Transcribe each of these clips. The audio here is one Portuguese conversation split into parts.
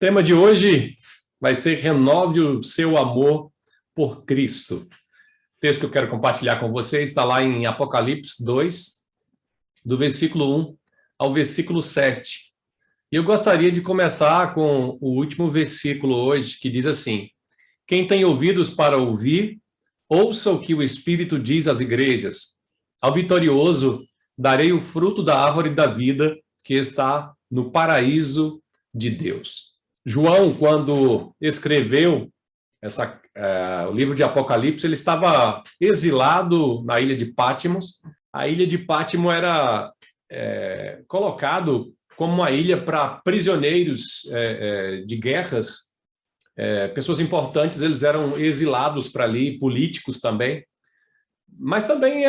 tema de hoje vai ser renove o seu amor por Cristo. O texto que eu quero compartilhar com vocês está lá em Apocalipse 2, do versículo 1 ao versículo 7. E eu gostaria de começar com o último versículo hoje, que diz assim: quem tem ouvidos para ouvir, ouça o que o Espírito diz às igrejas. Ao vitorioso darei o fruto da árvore da vida que está no paraíso de Deus. João, quando escreveu o livro de Apocalipse, ele estava exilado na ilha de Patmos. A ilha de Patmos era colocado como uma ilha para prisioneiros de guerras. Pessoas importantes, eles eram exilados para ali, políticos também. Mas também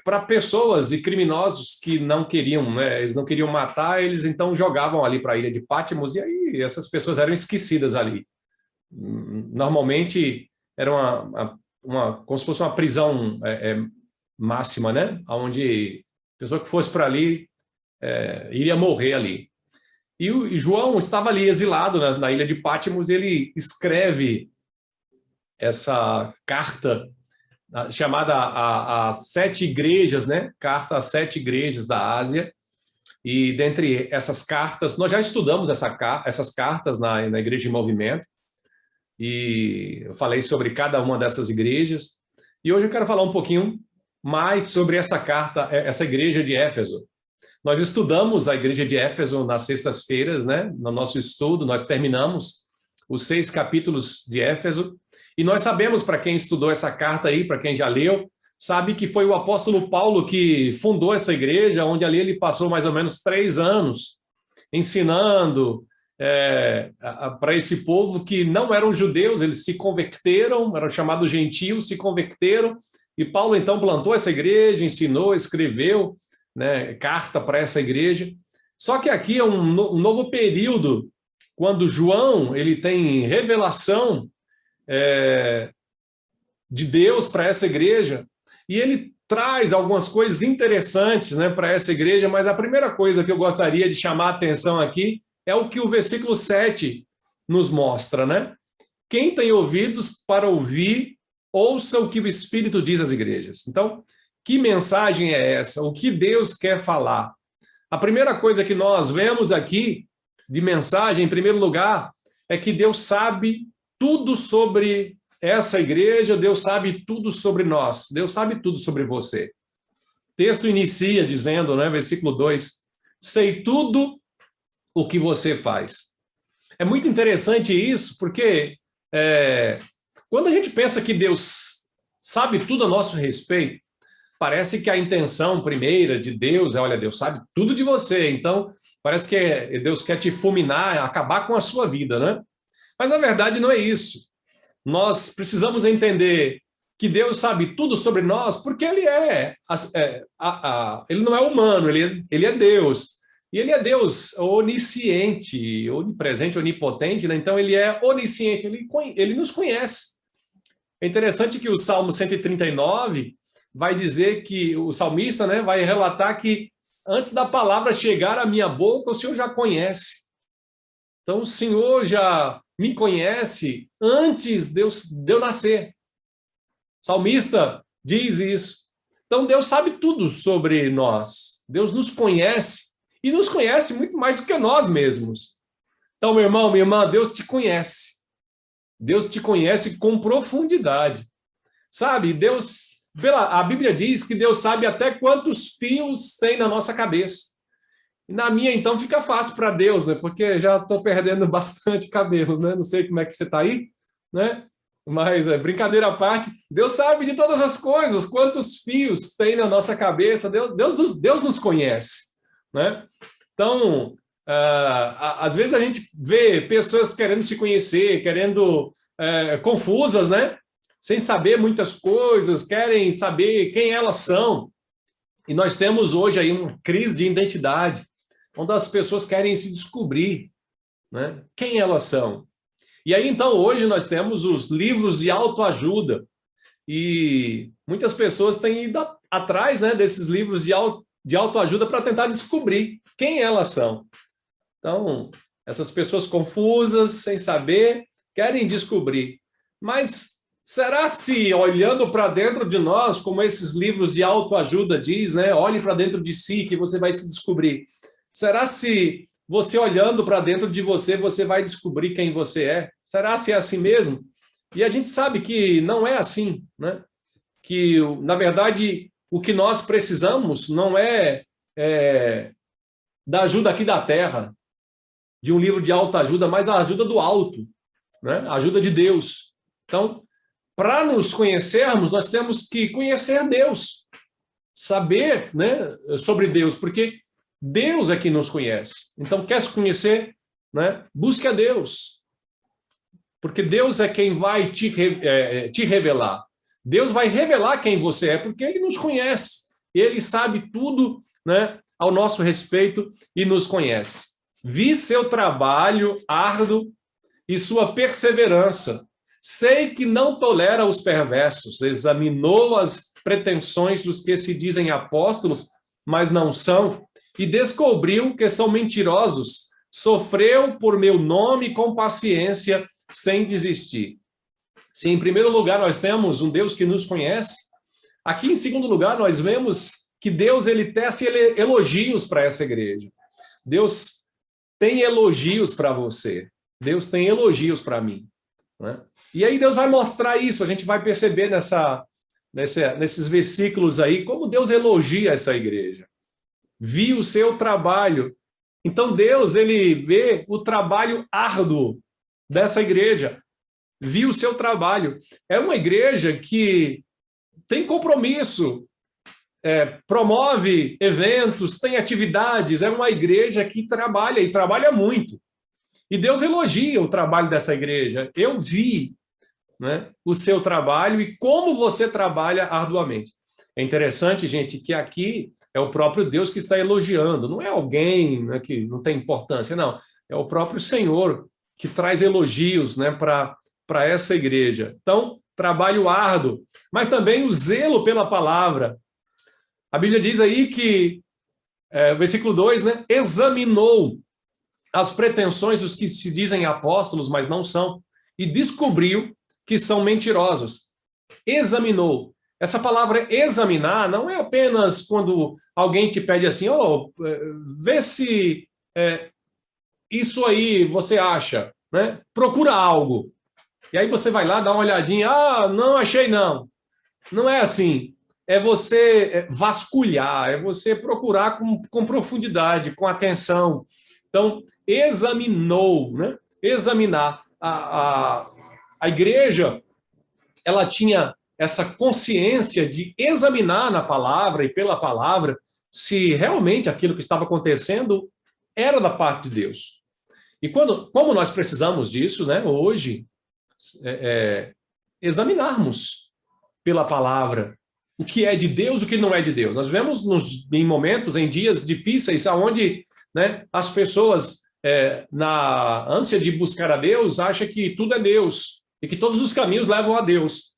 para pessoas e criminosos que não queriam, eles não queriam matar, eles então jogavam ali para a ilha de Patmos, e aí essas pessoas eram esquecidas ali. Normalmente era como se fosse uma prisão máxima, né? Onde a pessoa que fosse para ali iria morrer ali. E João estava ali exilado na ilha de Patmos, e ele escreve essa carta chamada às 7 igrejas, né? Carta às 7 igrejas da Ásia. E dentre essas cartas, nós já estudamos essas cartas na Igreja em Movimento, e eu falei sobre cada uma dessas igrejas. E hoje eu quero falar um pouquinho mais sobre essa carta, essa igreja de Éfeso. Nós estudamos a igreja de Éfeso nas sextas-feiras, né? No nosso estudo, nós terminamos os 6 capítulos de Éfeso. E nós sabemos, para quem estudou essa carta aí, para quem já leu, sabe que foi o apóstolo Paulo que fundou essa igreja, onde ali ele passou mais ou menos 3 anos ensinando para esse povo que não eram judeus, eles se converteram, eram chamados gentios, se converteram, e Paulo então plantou essa igreja, ensinou, escreveu, né, carta para essa igreja. Só que aqui é um novo período, quando João ele tem revelação de Deus para essa igreja, e ele traz algumas coisas interessantes, né, para essa igreja. Mas a primeira coisa que eu gostaria de chamar a atenção aqui é o que o versículo 7 nos mostra, né? Quem tem ouvidos para ouvir, ouça o que o Espírito diz às igrejas. Então, que mensagem é essa? O que Deus quer falar? A primeira coisa que nós vemos aqui de mensagem, em primeiro lugar, é que Deus sabe tudo sobre essa igreja, Deus sabe tudo sobre nós, Deus sabe tudo sobre você. O texto inicia dizendo, né, versículo 2, sei tudo o que você faz. É muito interessante isso, porque quando a gente pensa que Deus sabe tudo a nosso respeito, parece que a intenção primeira de Deus olha, Deus sabe tudo de você, então parece que Deus quer te fulminar, acabar com a sua vida, né? Mas, na verdade, não é isso. Nós precisamos entender que Deus sabe tudo sobre nós, porque Ele Ele não é humano, ele é Deus. E Ele é Deus onisciente, onipresente, onipotente, né? Então Ele é onisciente, ele nos conhece. É interessante que o Salmo 139 vai dizer que o salmista, né, vai relatar que antes da palavra chegar à minha boca, o Senhor já conhece. Então o Senhor já me conhece antes de eu nascer. O salmista diz isso. Então Deus sabe tudo sobre nós. Deus nos conhece, e nos conhece muito mais do que nós mesmos. Então, meu irmão, minha irmã, Deus te conhece. Deus te conhece com profundidade. Sabe, a Bíblia diz que Deus sabe até quantos fios tem na nossa cabeça. Na minha, então, fica fácil para Deus, né? Porque já estou perdendo bastante cabelo, né? Não sei como é que você está aí, né? Mas, brincadeira à parte, Deus sabe de todas as coisas, quantos fios tem na nossa cabeça. Deus nos conhece, né? Então, às vezes a gente vê pessoas querendo se conhecer, confusas, né? Sem saber muitas coisas, querem saber quem elas são. E nós temos hoje aí uma crise de identidade, onde as pessoas querem se descobrir, né, quem elas são. E aí, então, hoje nós temos os livros de autoajuda, e muitas pessoas têm ido atrás, né, desses livros de autoajuda para tentar descobrir quem elas são. Então, Essas pessoas confusas, sem saber, querem descobrir. Mas será se, olhando para dentro de nós, como esses livros de autoajuda diz, né? Olhe para dentro de si que você vai se descobrir. Será se você olhando para dentro de você, você vai descobrir quem você é? Será se é assim mesmo? E a gente sabe que não é assim, né? Que, na verdade, o que nós precisamos não é da ajuda aqui da terra, de um livro de autoajuda, mas a ajuda do alto, né? A ajuda de Deus. Então, para nos conhecermos, nós temos que conhecer Deus, saber, né, sobre Deus, porque Deus é quem nos conhece. Então, quer se conhecer, né? Busque a Deus, porque Deus é quem vai te revelar. Deus vai revelar quem você é, porque Ele nos conhece. Ele sabe tudo, né, ao nosso respeito e nos conhece. Vi seu trabalho árduo e sua perseverança. Sei que não tolera os perversos. Examinou as pretensões dos que se dizem apóstolos, mas não são, e descobriu que são mentirosos. Sofreu por meu nome com paciência, sem desistir. Se em primeiro lugar nós temos um Deus que nos conhece, aqui em segundo lugar nós vemos que Deus ele tece elogios para essa igreja. Deus tem elogios para você. Deus tem elogios para mim, né? E aí Deus vai mostrar isso, a gente vai perceber nesses versículos aí, como Deus elogia essa igreja. Vi o seu trabalho. Então Deus, ele vê o trabalho árduo dessa igreja. Vi o seu trabalho. É uma igreja que tem compromisso, promove eventos, tem atividades, é uma igreja que trabalha, e trabalha muito. E Deus elogia o trabalho dessa igreja. Eu vi, né, o seu trabalho e como você trabalha arduamente. É interessante, gente, que aqui é o próprio Deus que está elogiando. Não é alguém, né, que não tem importância, não. É o próprio Senhor que traz elogios, né, para essa igreja. Então, trabalho árduo, mas também o zelo pela palavra. A Bíblia diz aí que, versículo 2, né, examinou as pretensões dos que se dizem apóstolos, mas não são, e descobriu que são mentirosos. Examinou. Essa palavra examinar não é apenas quando alguém te pede assim, vê se isso aí você acha, né? Procura algo. E aí você vai lá, dá uma olhadinha, não achei não. Não é assim. É você vasculhar, é você procurar com profundidade, com atenção. Então, examinou, né? Examinar. A igreja, ela tinha essa consciência de examinar na palavra e pela palavra se realmente aquilo que estava acontecendo era da parte de Deus. E como nós precisamos disso, né, hoje, examinarmos pela palavra o que é de Deus, o que não é de Deus. Nós vemos em momentos, em dias difíceis, onde, né, as pessoas, na ânsia de buscar a Deus, acham que tudo é Deus e que todos os caminhos levam a Deus.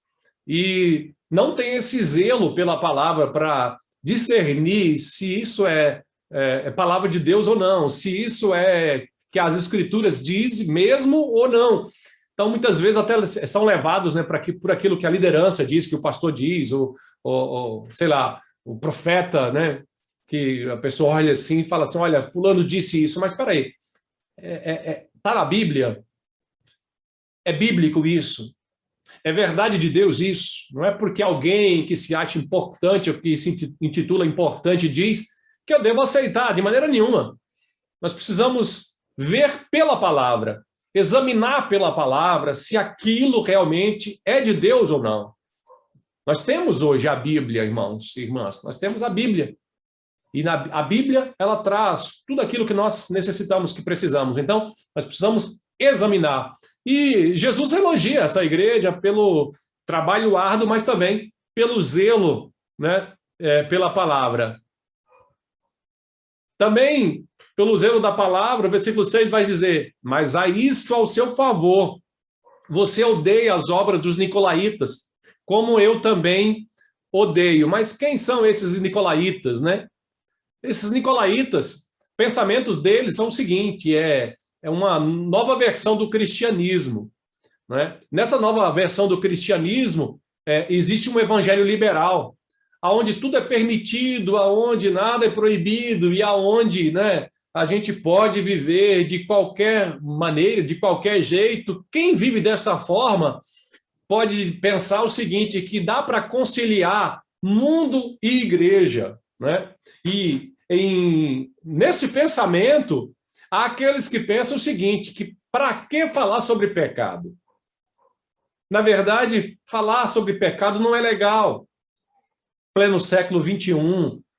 E não tem esse zelo pela palavra para discernir se isso é palavra de Deus ou não, se isso é que as Escrituras dizem mesmo ou não. Então, muitas vezes, até são levados, né, por aquilo que a liderança diz, que o pastor diz, ou sei lá, o profeta, né, que a pessoa olha assim e fala assim, olha, fulano disse isso, mas espera aí, está na Bíblia? É bíblico isso? É verdade de Deus isso? Não é porque alguém que se acha importante ou que se intitula importante diz que eu devo aceitar, de maneira nenhuma. Nós precisamos ver pela palavra, examinar pela palavra se aquilo realmente é de Deus ou não. Nós temos hoje a Bíblia, irmãos e irmãs, nós temos a Bíblia. E a Bíblia, ela traz tudo aquilo que nós necessitamos, que precisamos. Então, nós precisamos examinar. E Jesus elogia essa igreja pelo trabalho árduo, mas também pelo zelo, né, pela palavra. Também, pelo zelo da palavra, o versículo 6 vai dizer, mas há isto ao seu favor, você odeia as obras dos nicolaítas, como eu também odeio. Mas quem são esses nicolaítas, né? Esses nicolaítas, pensamentos deles são o seguinte, é uma nova versão do cristianismo, né? Nessa nova versão do cristianismo, existe um evangelho liberal, aonde tudo é permitido, aonde nada é proibido e aonde, né, a gente pode viver de qualquer maneira, de qualquer jeito. Quem vive dessa forma pode pensar o seguinte, que dá para conciliar mundo e igreja, né? E nesse pensamento, há aqueles que pensam o seguinte, que para que falar sobre pecado? Na verdade, falar sobre pecado não é legal. Pleno século XXI,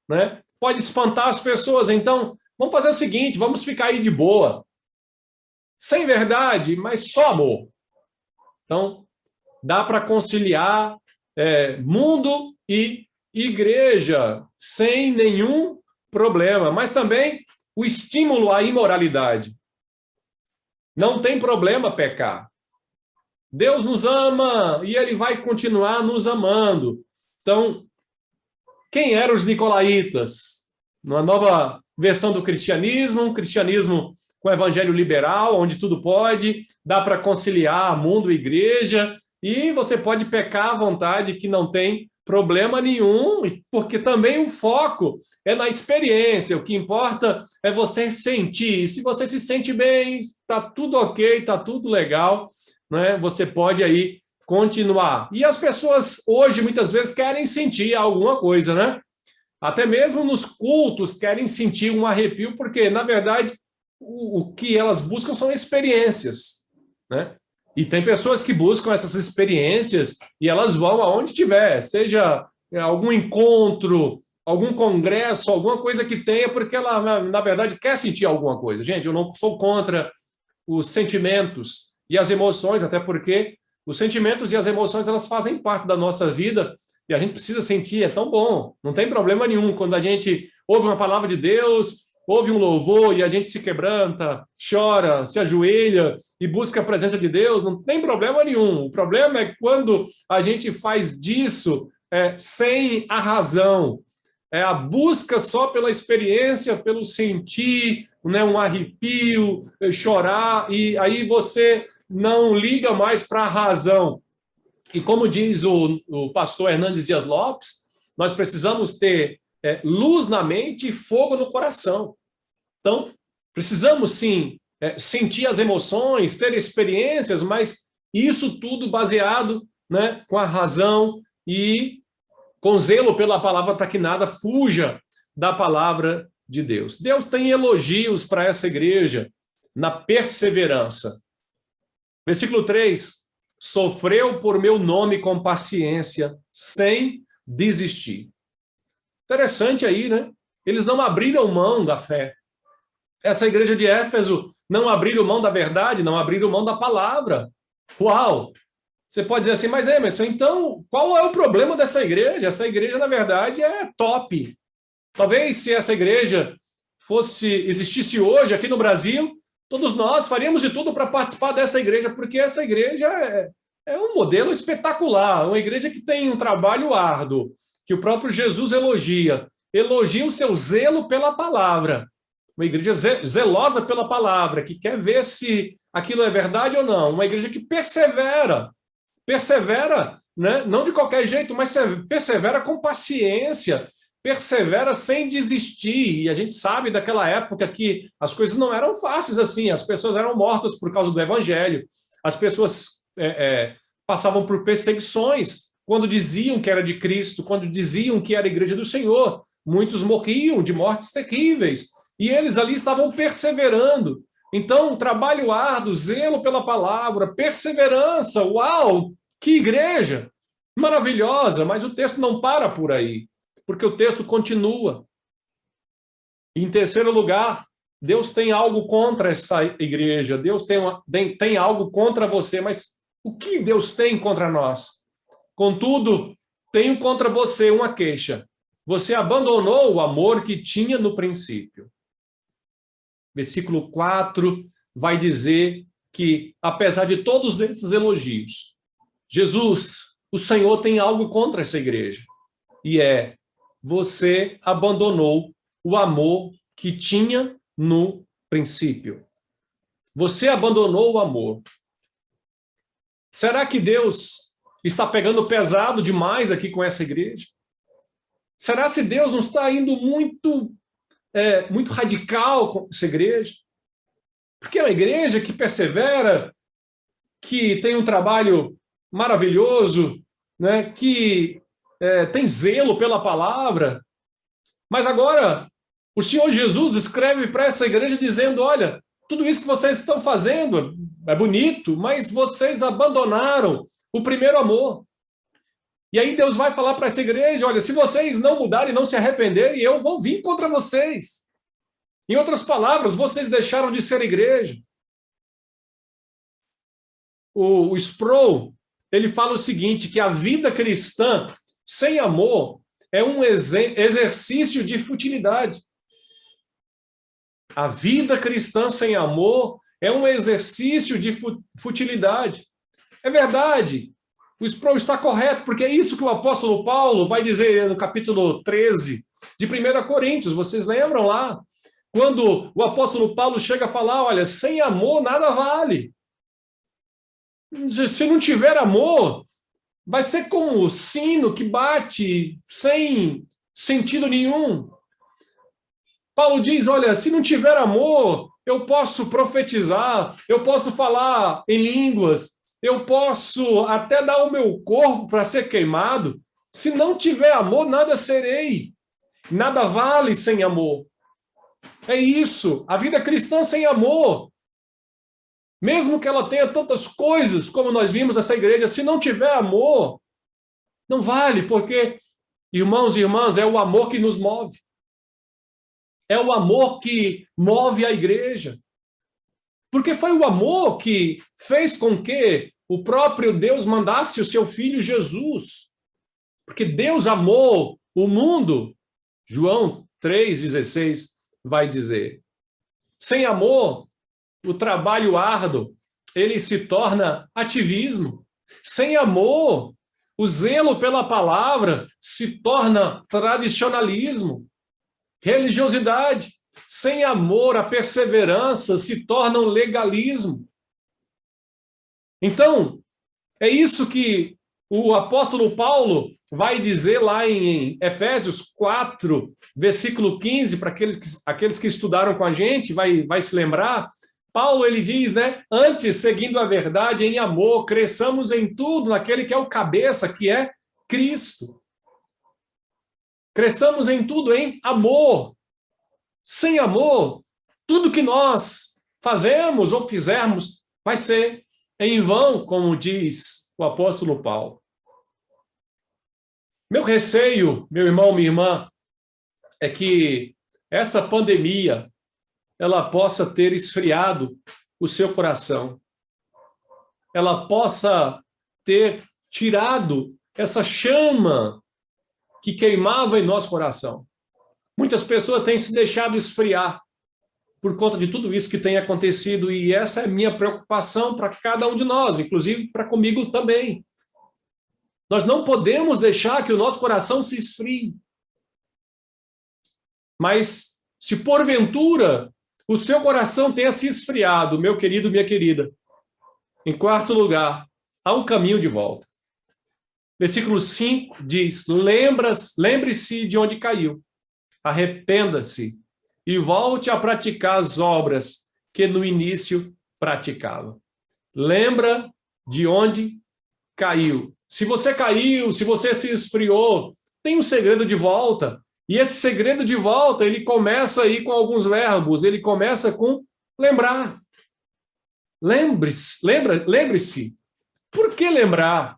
né? Pode espantar as pessoas. Então, vamos fazer o seguinte, vamos ficar aí de boa. Sem verdade, mas só amor. Então, dá para conciliar mundo e igreja sem nenhum problema. Mas também o estímulo à imoralidade. Não tem problema pecar. Deus nos ama e Ele vai continuar nos amando. Então, quem eram os nicolaítas? Numa nova versão do cristianismo, um cristianismo com evangelho liberal, onde tudo pode, dá para conciliar mundo e igreja, e você pode pecar à vontade, que não tem problema nenhum, porque também o foco é na experiência, o que importa é você sentir. Se você se sente bem, está tudo ok, está tudo legal, né? Você pode aí continuar. E as pessoas hoje, muitas vezes, querem sentir alguma coisa, né? Até mesmo nos cultos querem sentir um arrepio, porque, na verdade, o que elas buscam são experiências, né? E tem pessoas que buscam essas experiências e elas vão aonde tiver, seja algum encontro, algum congresso, alguma coisa que tenha, porque ela, na verdade, quer sentir alguma coisa. Gente, eu não sou contra os sentimentos e as emoções, até porque os sentimentos e as emoções, elas fazem parte da nossa vida e a gente precisa sentir, é tão bom, não tem problema nenhum. Quando a gente ouve uma palavra de Deus, ouve um louvor e a gente se quebranta, chora, se ajoelha e busca a presença de Deus, não tem problema nenhum. O problema é quando a gente faz disso sem a razão, a busca só pela experiência, pelo sentir, né, um arrepio, chorar, e aí você não liga mais para a razão. E como diz o pastor Hernandes Dias Lopes, nós precisamos ter luz na mente e fogo no coração. Então, precisamos sim sentir as emoções, ter experiências, mas isso tudo baseado, né, com a razão e com zelo pela palavra, para que nada fuja da palavra de Deus. Deus tem elogios para essa igreja na perseverança. Versículo 3, sofreu por meu nome com paciência, sem desistir. Interessante aí, né? Eles não abriram mão da fé. Essa igreja de Éfeso não abriram mão da verdade, não abriram mão da palavra. Uau! Você pode dizer assim, mas Emerson, então qual é o problema dessa igreja? Essa igreja, na verdade, é top. Talvez se essa igreja existisse hoje aqui no Brasil, todos nós faríamos de tudo para participar dessa igreja, porque essa igreja é um modelo espetacular, uma igreja que tem um trabalho árduo, que o próprio Jesus elogia o seu zelo pela palavra, uma igreja zelosa pela palavra, que quer ver se aquilo é verdade ou não, uma igreja que persevera, né? Não de qualquer jeito, mas persevera com paciência, persevera sem desistir. E a gente sabe daquela época que as coisas não eram fáceis assim, as pessoas eram mortas por causa do evangelho, as pessoas passavam por perseguições quando diziam que era de Cristo, quando diziam que era a igreja do Senhor. Muitos morriam de mortes terríveis, e eles ali estavam perseverando. Então, trabalho árduo, zelo pela palavra, perseverança, uau, que igreja maravilhosa, mas o texto não para por aí, porque o texto continua. Em terceiro lugar, Deus tem algo contra essa igreja, Deus tem algo contra você, mas o que Deus tem contra nós? Contudo, tenho contra você uma queixa. Você abandonou o amor que tinha no princípio. Versículo 4 vai dizer que, apesar de todos esses elogios, Jesus, o Senhor, tem algo contra essa igreja. E você abandonou o amor que tinha no princípio. você abandonou o amor. Será que Deus está pegando pesado demais aqui com essa igreja? Será que Deus não está indo muito radical com essa igreja? Porque é uma igreja que persevera, que tem um trabalho maravilhoso, né, que tem zelo pela palavra. Mas agora, o Senhor Jesus escreve para essa igreja dizendo, olha, tudo isso que vocês estão fazendo é bonito, mas vocês abandonaram o primeiro amor. E aí Deus vai falar para essa igreja, olha, se vocês não mudarem, não se arrependerem, eu vou vir contra vocês. Em outras palavras, vocês deixaram de ser igreja. O Sproul, ele fala o seguinte, que a vida cristã sem amor é um exercício de futilidade. A vida cristã sem amor é um exercício de futilidade. É verdade, o Sproul está correto, porque é isso que o apóstolo Paulo vai dizer no capítulo 13 de 1 Coríntios. Vocês lembram lá? Quando o apóstolo Paulo chega a falar, olha, sem amor nada vale. Se não tiver amor, vai ser como o sino que bate sem sentido nenhum. Paulo diz, olha, se não tiver amor, eu posso profetizar, eu posso falar em línguas, eu posso até dar o meu corpo para ser queimado. Se não tiver amor, nada serei. Nada vale sem amor. É isso, a vida cristã sem amor. Mesmo que ela tenha tantas coisas, como nós vimos nessa igreja, se não tiver amor, não vale, porque, irmãos e irmãs, é o amor que nos move. É o amor que move a igreja. Porque foi o amor que fez com que o próprio Deus mandasse o seu filho Jesus. Porque Deus amou o mundo. João 3,16 vai dizer. Sem amor, o trabalho árduo, ele se torna ativismo. Sem amor, o zelo pela palavra se torna tradicionalismo, religiosidade. Sem amor, a perseverança se torna um legalismo. Então, é isso que o apóstolo Paulo vai dizer lá em Efésios 4, versículo 15, para aqueles que estudaram com a gente, vai se lembrar. Paulo, ele diz, né? Antes, seguindo a verdade em amor, cresçamos em tudo naquele que é o cabeça, que é Cristo. Cresçamos em tudo em amor. Sem amor, tudo que nós fazemos ou fizermos vai ser em vão, como diz o apóstolo Paulo. Meu receio, meu irmão, minha irmã, é que essa pandemia ela possa ter esfriado o seu coração. Ela possa ter tirado essa chama que queimava em nosso coração. Muitas pessoas têm se deixado esfriar por conta de tudo isso que tem acontecido, e essa é a minha preocupação para cada um de nós, inclusive para comigo também. Nós não podemos deixar que o nosso coração se esfrie. Mas, se porventura o seu coração tenha se esfriado, meu querido, minha querida, em quarto lugar, há um caminho de volta. Versículo 5 diz, lembre-se de onde caiu, arrependa-se e volte a praticar as obras que no início praticava. Lembra de onde caiu. Se você caiu, se você se esfriou, tem um segredo de volta. E esse segredo de volta, ele começa aí com alguns verbos. Ele começa com lembrar. Lembre-se. Por que lembrar?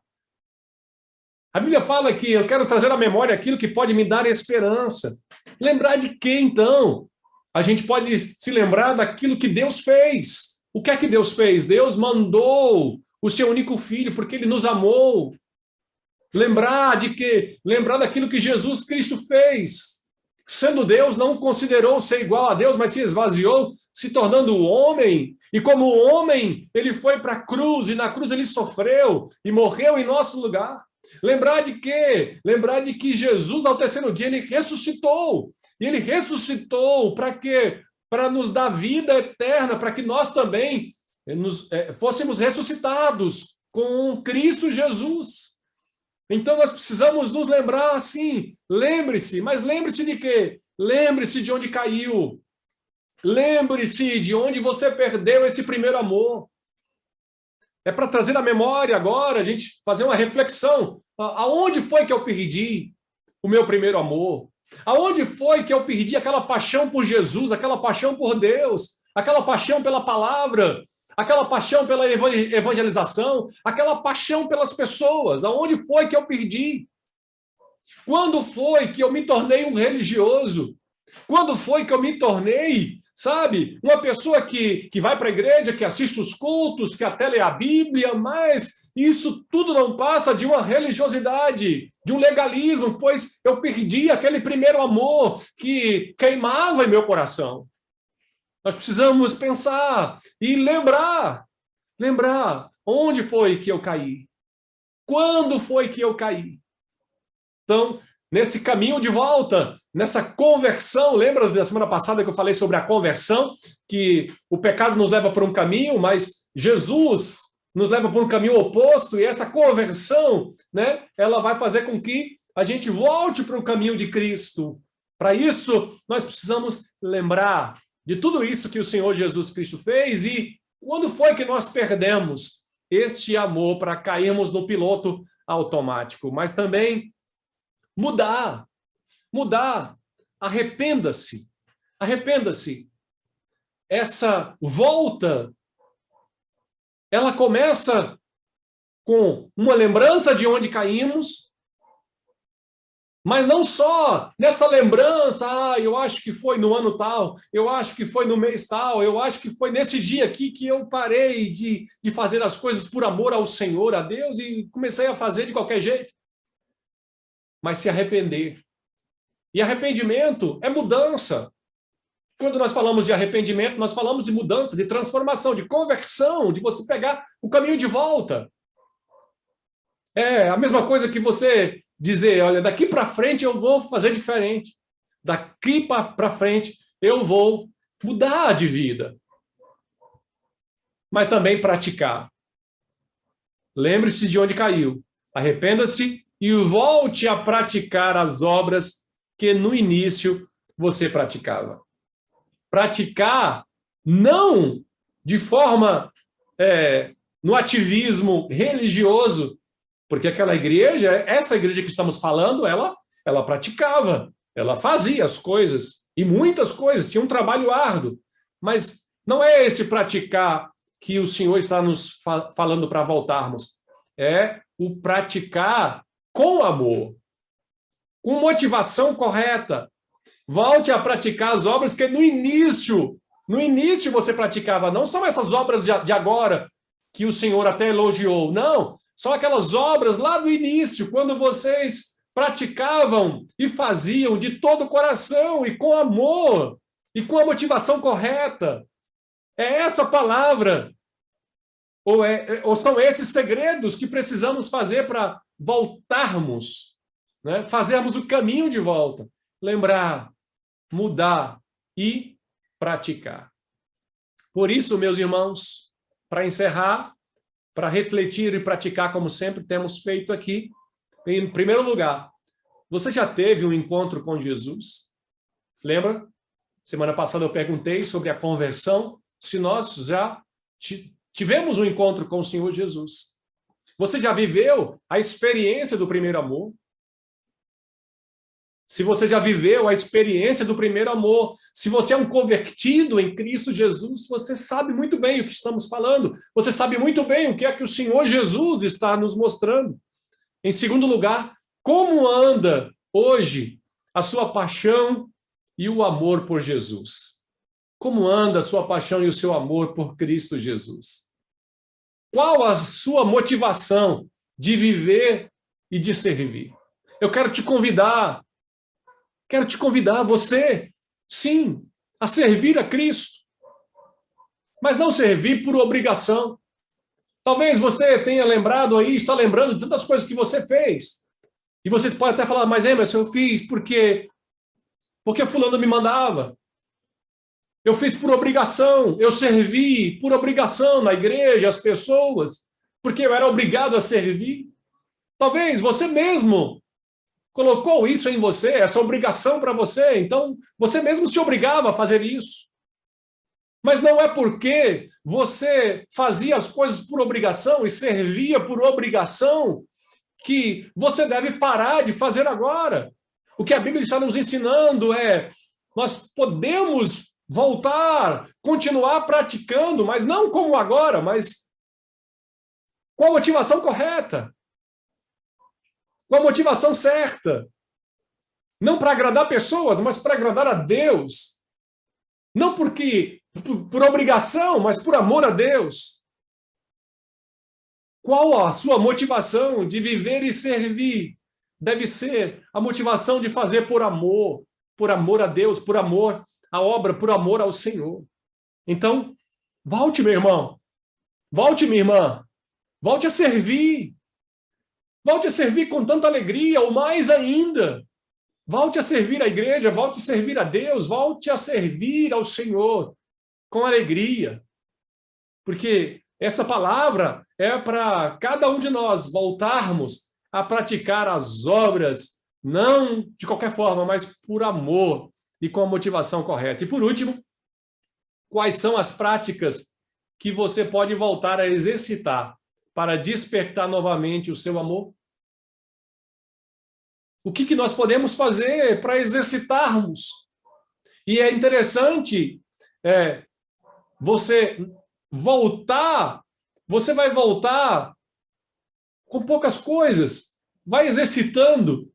A Bíblia fala que eu quero trazer à memória aquilo que pode me dar esperança. Lembrar de quê, então? A gente pode se lembrar daquilo que Deus fez. O que é que Deus fez? Deus mandou o seu único filho porque ele nos amou. Lembrar daquilo que Jesus Cristo fez. Sendo Deus, não considerou ser igual a Deus, mas se esvaziou, se tornando homem. E como homem, ele foi para a cruz, e na cruz ele sofreu e morreu em nosso lugar. Lembrar de quê? Lembrar de que Jesus, ao terceiro dia, ele ressuscitou. E ele ressuscitou para quê? para nos dar vida eterna, para que nós também fôssemos ressuscitados com Cristo Jesus. Então nós precisamos nos lembrar assim, lembre-se, mas lembre-se de quê? Lembre-se de onde caiu. Lembre-se de onde você perdeu esse primeiro amor. É para trazer à memória agora, a gente fazer uma reflexão. Aonde foi que eu perdi o meu primeiro amor? Aonde foi que eu perdi aquela paixão por Jesus, aquela paixão por Deus, aquela paixão pela palavra, aquela paixão pela evangelização, aquela paixão pelas pessoas? Aonde foi que eu perdi? Quando foi que eu me tornei um religioso? Quando foi que eu me tornei, sabe, uma pessoa que vai para a igreja, que assiste os cultos, que até lê a Bíblia, mas isso tudo não passa de uma religiosidade, de um legalismo, pois eu perdi aquele primeiro amor que queimava em meu coração. Nós precisamos pensar e lembrar onde foi que eu caí? Quando foi que eu caí? Então, nesse caminho de volta, nessa conversão, lembra da semana passada que eu falei sobre a conversão, que o pecado nos leva por um caminho, mas Jesus nos leva por um caminho oposto, e essa conversão, né, ela vai fazer com que a gente volte para o caminho de Cristo. Para isso, nós precisamos lembrar de tudo isso que o Senhor Jesus Cristo fez e quando foi que nós perdemos este amor para cairmos no piloto automático, mas também mudar, arrependa-se. Essa volta, ela começa com uma lembrança de onde caímos, mas não só nessa lembrança, eu acho que foi no ano tal, eu acho que foi no mês tal, eu acho que foi nesse dia aqui que eu parei de fazer as coisas por amor ao Senhor, a Deus, e comecei a fazer de qualquer jeito. Mas se arrepender. E arrependimento é mudança. Quando nós falamos de arrependimento, nós falamos de mudança, de transformação, de conversão, de você pegar o caminho de volta. É a mesma coisa que você dizer, olha, daqui para frente eu vou fazer diferente. Daqui para frente eu vou mudar de vida. Mas também praticar. Lembre-se de onde caiu. Arrependa-se e volte a praticar as obras que no início você praticava. Praticar não de forma no ativismo religioso, porque aquela igreja, essa igreja que estamos falando, ela praticava, ela fazia as coisas, e muitas coisas, tinha um trabalho árduo, mas não é esse praticar que o Senhor está nos falando para voltarmos, é o praticar com amor, com motivação correta. Volte a praticar as obras que no início você praticava. Não são essas obras de agora, que o Senhor até elogiou. Não, são aquelas obras lá do início, quando vocês praticavam e faziam de todo o coração e com amor e com a motivação correta. É essa palavra, ou são esses segredos que precisamos fazer para voltarmos, né? Fazermos o caminho de volta. Lembrar, mudar e praticar. Por isso, meus irmãos, para encerrar, para refletir e praticar como sempre temos feito aqui, em primeiro lugar, você já teve um encontro com Jesus? Lembra? Semana passada eu perguntei sobre a conversão, se nós já tivemos um encontro com o Senhor Jesus. Você já viveu a experiência do primeiro amor? Se você já viveu a experiência do primeiro amor, se você é um convertido em Cristo Jesus, você sabe muito bem o que estamos falando. Você sabe muito bem o que é que o Senhor Jesus está nos mostrando. Em segundo lugar, como anda hoje a sua paixão e o amor por Jesus? Como anda a sua paixão e o seu amor por Cristo Jesus? Qual a sua motivação de viver e de servir? Eu quero te convidar você, sim, a servir a Cristo. Mas não servir por obrigação. Talvez você tenha lembrado aí, está lembrando de tantas coisas que você fez. E você pode até falar, mas Emerson, eu fiz porque fulano me mandava. Eu fiz por obrigação, eu servi por obrigação na igreja, as pessoas, porque eu era obrigado a servir. Talvez você mesmo colocou isso em você, essa obrigação para você, então você mesmo se obrigava a fazer isso. Mas não é porque você fazia as coisas por obrigação e servia por obrigação que você deve parar de fazer agora. O que a Bíblia está nos ensinando é: nós podemos voltar, continuar praticando, mas não como agora, mas com a motivação correta, com a motivação certa. Não para agradar pessoas, mas para agradar a Deus. Não porque por obrigação, mas por amor a Deus. Qual a sua motivação de viver e servir? Deve ser a motivação de fazer por amor a Deus, por amor à obra, por amor ao Senhor. Então, volte, meu irmão. Volte, minha irmã. Volte a servir. Volte a servir com tanta alegria, ou mais ainda. Volte a servir a igreja, volte a servir a Deus, volte a servir ao Senhor com alegria. Porque essa palavra é para cada um de nós voltarmos a praticar as obras, não de qualquer forma, mas por amor e com a motivação correta. E por último, quais são as práticas que você pode voltar a exercitar para despertar novamente o seu amor? O que nós podemos fazer para exercitarmos? E é interessante você vai voltar com poucas coisas, vai exercitando,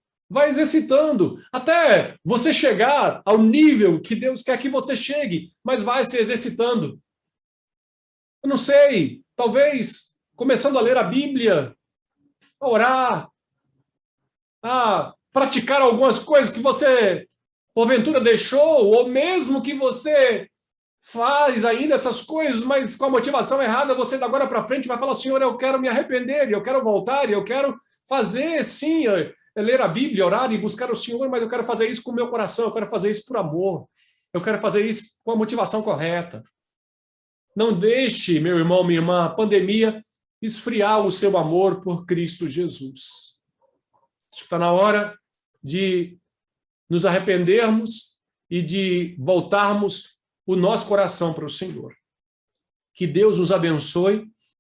até você chegar ao nível que Deus quer que você chegue, mas vai se exercitando. Eu não sei, talvez começando a ler a Bíblia, a orar, a praticar algumas coisas que você, porventura, deixou, ou mesmo que você faz ainda essas coisas, mas com a motivação errada, você da agora para frente vai falar: Senhor, eu quero me arrepender, eu quero voltar, eu quero fazer, sim, ler a Bíblia, orar e buscar o Senhor, mas eu quero fazer isso com o meu coração, eu quero fazer isso por amor, eu quero fazer isso com a motivação correta. Não deixe, meu irmão, minha irmã, a pandemia esfriar o seu amor por Cristo Jesus. Acho que está na hora de nos arrependermos e de voltarmos o nosso coração para o Senhor. Que Deus nos abençoe